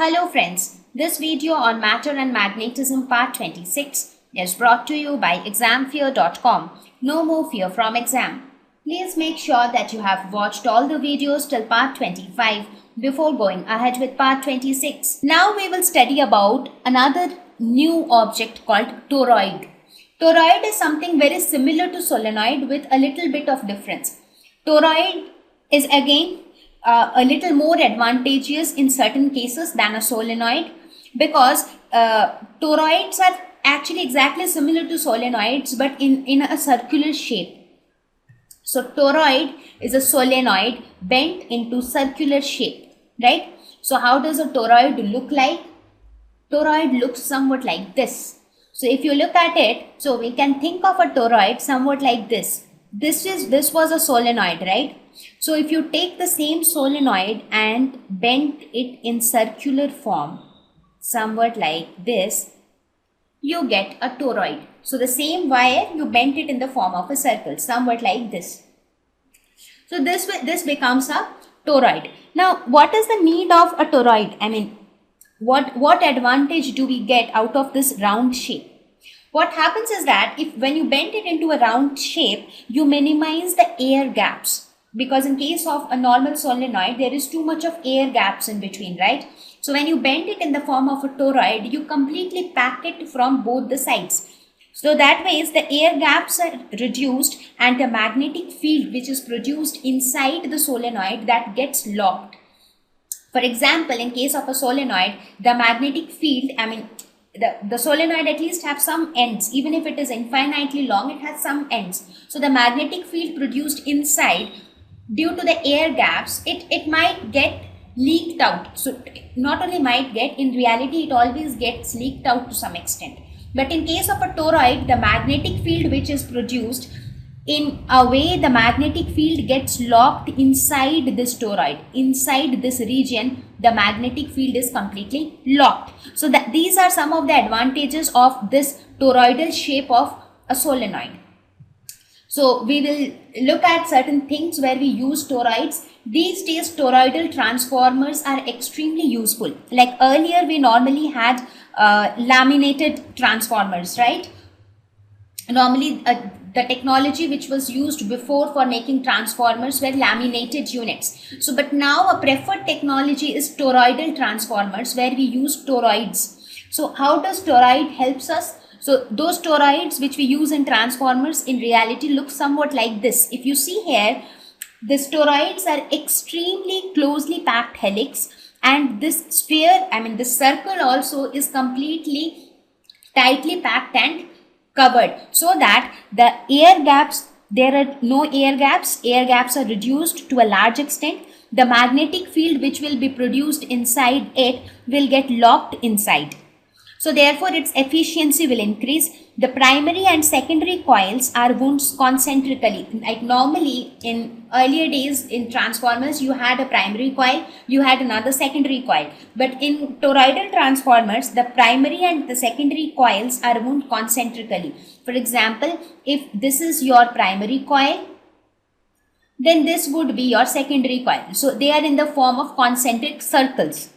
Hello friends, this video on matter and magnetism part 26 is brought to you by examfear.com. No more fear from exam. Please make sure that you have watched all the videos till part 25 before going ahead with part 26. Now we will study about another new object called toroid. Toroid is something very similar to solenoid with a little bit of difference. Toroid is again a little more advantageous in certain cases than a solenoid because toroids are actually exactly similar to solenoids but in a circular shape. So toroid is a solenoid bent into circular shape, right? So how does a toroid look like? Toroid looks somewhat like this. So if you look at it, so we can think of a toroid somewhat like this. This was a solenoid, right? So if you take the same solenoid and bend it in circular form, somewhat like this, you get a toroid. So the same wire, you bent it in the form of a circle, somewhat like this. So this becomes a toroid. Now, what is the need of a toroid? I mean, what advantage do we get out of this round shape? What happens is that if when you bend it into a round shape, you minimize the air gaps. Because in case of a normal solenoid, there is too much of air gaps in between, right? So when you bend it in the form of a toroid, you completely pack it from both the sides. So that way the air gaps are reduced and the magnetic field which is produced inside the solenoid that gets locked. For example, in case of a solenoid, the magnetic field, the solenoid at least have some ends. Even if it is infinitely long, it has some ends. So the magnetic field produced inside, due to the air gaps, it might get leaked out. So not only might get, in reality it always gets leaked out to some extent. But in case of a toroid, the magnetic field which is produced, in a way the magnetic field gets locked inside this toroid. Inside this region, the magnetic field is completely locked. So these are some of the advantages of this toroidal shape of a solenoid. So we will look at certain things where we use toroids. These days toroidal transformers are extremely useful. Like earlier we normally had laminated transformers, right? Normally the technology which was used before for making transformers were laminated units. So but now a preferred technology is toroidal transformers where we use toroids. So how does toroid helps us? So those toroids which we use in transformers in reality look somewhat like this. If you see here, these toroids are extremely closely packed helix, and this sphere, this circle also is completely tightly packed and covered, so that the air gaps, there are no air gaps are reduced to a large extent. The magnetic field which will be produced inside it will get locked inside. So therefore its efficiency will increase. The primary and secondary coils are wound concentrically. Like normally in earlier days in transformers, you had a primary coil, you had another secondary coil. But in toroidal transformers, the primary and the secondary coils are wound concentrically. For example, if this is your primary coil, then this would be your secondary coil. So they are in the form of concentric circles.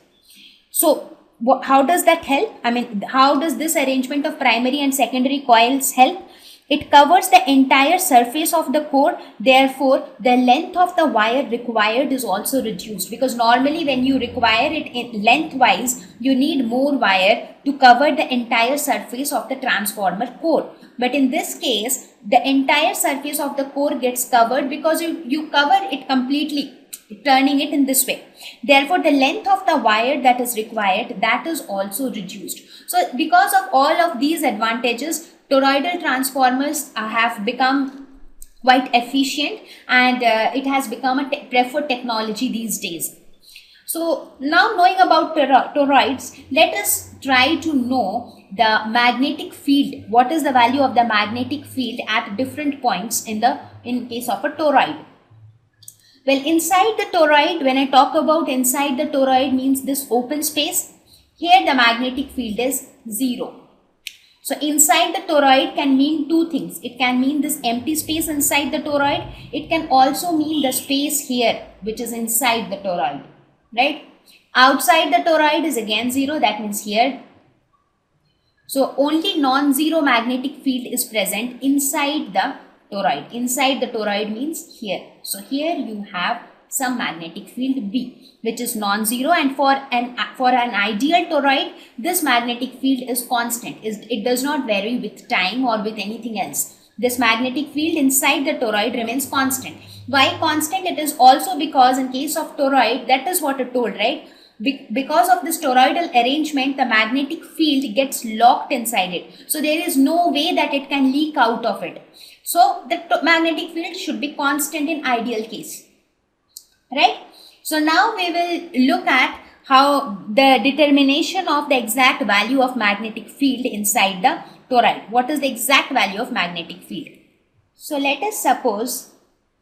So how does that help? How does this arrangement of primary and secondary coils help? It covers the entire surface of the core. Therefore, the length of the wire required is also reduced, because normally when you require it in lengthwise, you need more wire to cover the entire surface of the transformer core. But in this case, the entire surface of the core gets covered because you cover it completely, turning it in this way. Therefore, the length of the wire that is required, that is also reduced. So because of all of these advantages, toroidal transformers have become quite efficient, and it has become a preferred technology these days. So now, knowing about toroids, let us try to know the magnetic field. What is the value of the magnetic field at different points in case of a toroid? Well, inside the toroid, when I talk about inside the toroid, means this open space. Here the magnetic field is 0. So inside the toroid can mean two things. It can mean this empty space inside the toroid. It can also mean the space here which is inside the toroid, right? Outside the toroid is again 0, that means here. So only non-zero magnetic field is present inside the toroid. Inside the toroid means here. So here you have some magnetic field B, which is non-zero, and for an ideal toroid, this magnetic field is constant. It does not vary with time or with anything else. This magnetic field inside the toroid remains constant. Why constant? It is also because in case of toroid, that is what it told, right? Because of this toroidal arrangement, the magnetic field gets locked inside it. So there is no way that it can leak out of it. So the magnetic field should be constant in ideal case, right? So now we will look at how the determination of the exact value of magnetic field inside the toroid. What is the exact value of magnetic field? So let us suppose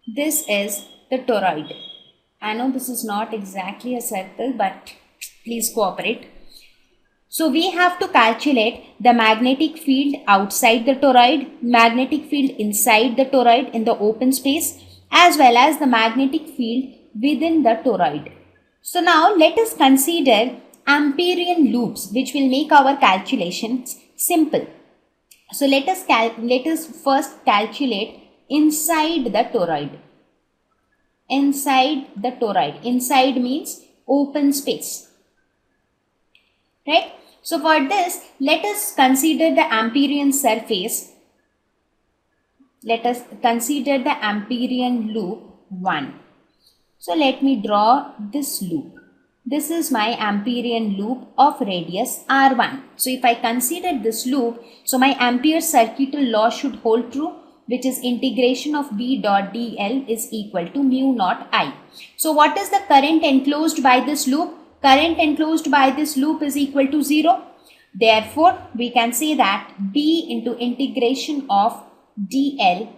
this is the toroid. I know this is not exactly a circle, but please cooperate. So we have to calculate the magnetic field outside the toroid, magnetic field inside the toroid in the open space, as well as the magnetic field within the toroid. So now let us consider Amperian loops, which will make our calculations simple. So let us first calculate inside the toroid. Inside the toroid. Inside means open space, right? So for this, let us consider the Amperian surface. Let us consider the Amperian loop 1. So let me draw this loop. This is my Amperian loop of radius R1. So if I consider this loop, so my Ampere's circuital law should hold true, which is integration of B dot dl is equal to mu naught I. So what is the current enclosed by this loop? Current enclosed by this loop is equal to 0. Therefore, we can say that B into integration of dl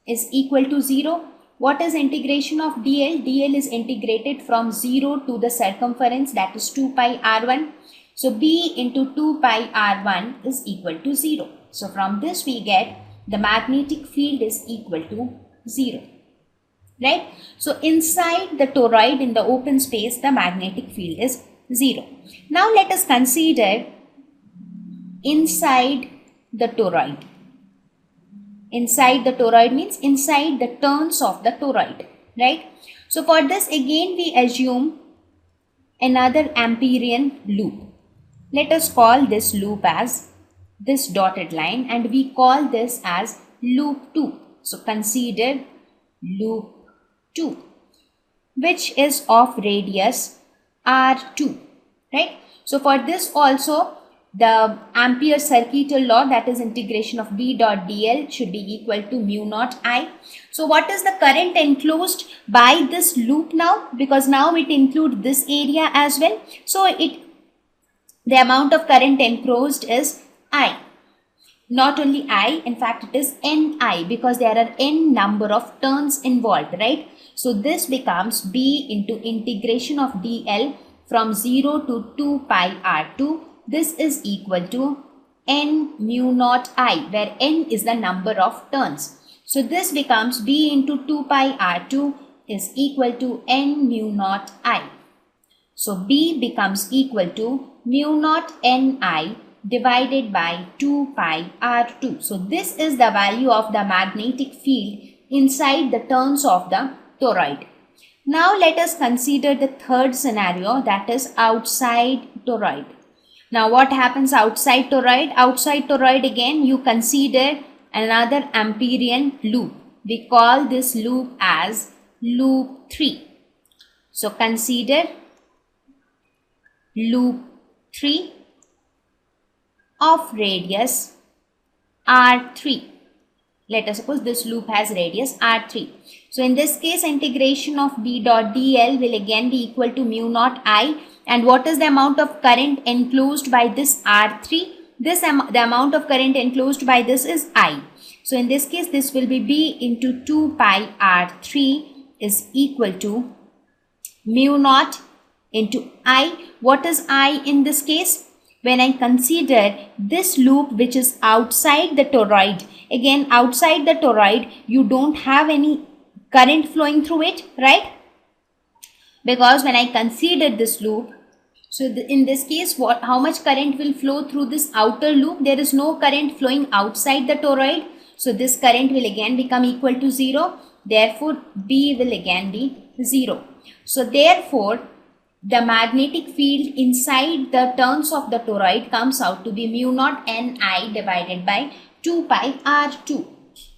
is equal to 0. What is integration of dl? dl is integrated from 0 to the circumference, that is 2 pi r1. So B into 2 pi r1 is equal to 0. So from this we get the magnetic field is equal to 0, right? So inside the toroid in the open space, the magnetic field is 0. Now let us consider inside the toroid. Inside the toroid means inside the turns of the toroid, right? So for this again we assume another Amperian loop. Let us call this loop as this dotted line, and we call this as loop 2. So consider loop 2, which is of radius R2, right? So for this also, the Ampere's circuital law, that is integration of B dot dl, should be equal to mu naught I. So what is the current enclosed by this loop now? Because now it includes this area as well. So the amount of current enclosed is I. Not only I, in fact it is Ni, because there are n number of turns involved, right? So this becomes B into integration of dl from 0 to 2 pi r2. This is equal to n mu naught I, where n is the number of turns. So this becomes B into 2 pi r2 is equal to n mu naught I. So B becomes equal to mu naught Ni divided by 2 pi r2. So this is the value of the magnetic field inside the turns of the toroid. Now let us consider the third scenario, that is outside toroid. Now what happens outside toroid? Outside toroid again you consider another Amperian loop. We call this loop as loop 3. So consider loop 3 of radius R3. Let us suppose this loop has radius R3. So in this case, integration of B dot dl will again be equal to mu naught I. And what is the amount of current enclosed by this R3? The amount of current enclosed by this is I. So in this case, this will be B into 2 pi R3 is equal to mu naught into I. What is I in this case? When I consider this loop which is outside the toroid, again outside the toroid you don't have any current flowing through it, right? Because when I consider this loop, So in this case, how much current will flow through this outer loop? There is no current flowing outside the toroid. So this current will again become equal to 0. Therefore, B will again be 0. So therefore, the magnetic field inside the turns of the toroid comes out to be mu naught Ni divided by 2 pi R2.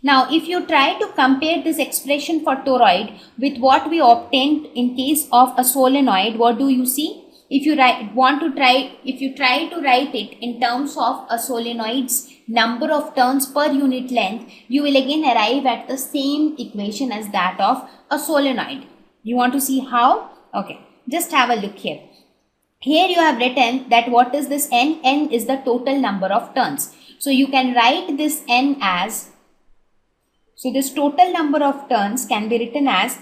Now, if you try to compare this expression for toroid with what we obtained in case of a solenoid, what do you see? If you try to write it in terms of a solenoid's number of turns per unit length, you will again arrive at the same equation as that of a solenoid. You want to see how? Okay, just have a look here. Here you have written that what is this N? N is the total number of turns. So you can write this N as, so this total number of turns can be written as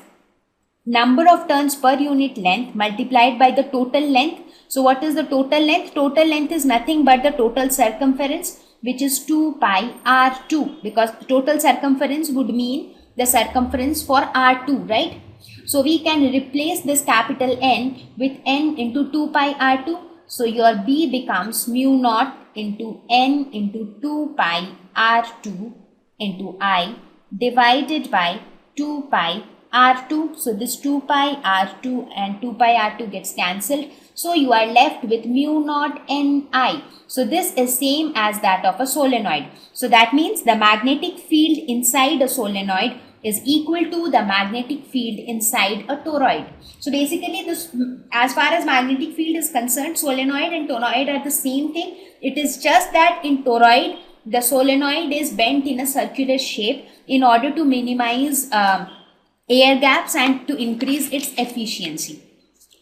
number of turns per unit length multiplied by the total length. So what is the total length? Total length is nothing but the total circumference, which is 2 pi R2, because total circumference would mean the circumference for R2, right? So we can replace this capital N with N into 2 pi R2. So your B becomes mu naught into N into 2 pi R2 into I divided by 2 pi R2. So this 2 pi R2 and 2 pi R2 gets cancelled. So you are left with mu naught Ni. So this is same as that of a solenoid. So that means the magnetic field inside a solenoid is equal to the magnetic field inside a toroid. So basically this, as far as magnetic field is concerned, solenoid and toroid are the same thing. It is just that in toroid, the solenoid is bent in a circular shape in order to minimize air gaps and to increase its efficiency,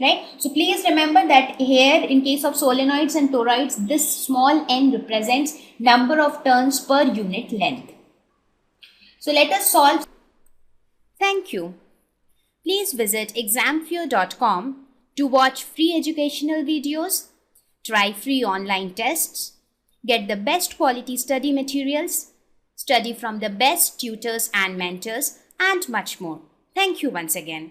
right? So please remember that here in case of solenoids and toroids, this small n represents number of turns per unit length. So let us solve. Thank you. Please visit examfear.com to watch free educational videos, try free online tests, get the best quality study materials, study from the best tutors and mentors, and much more. Thank you once again.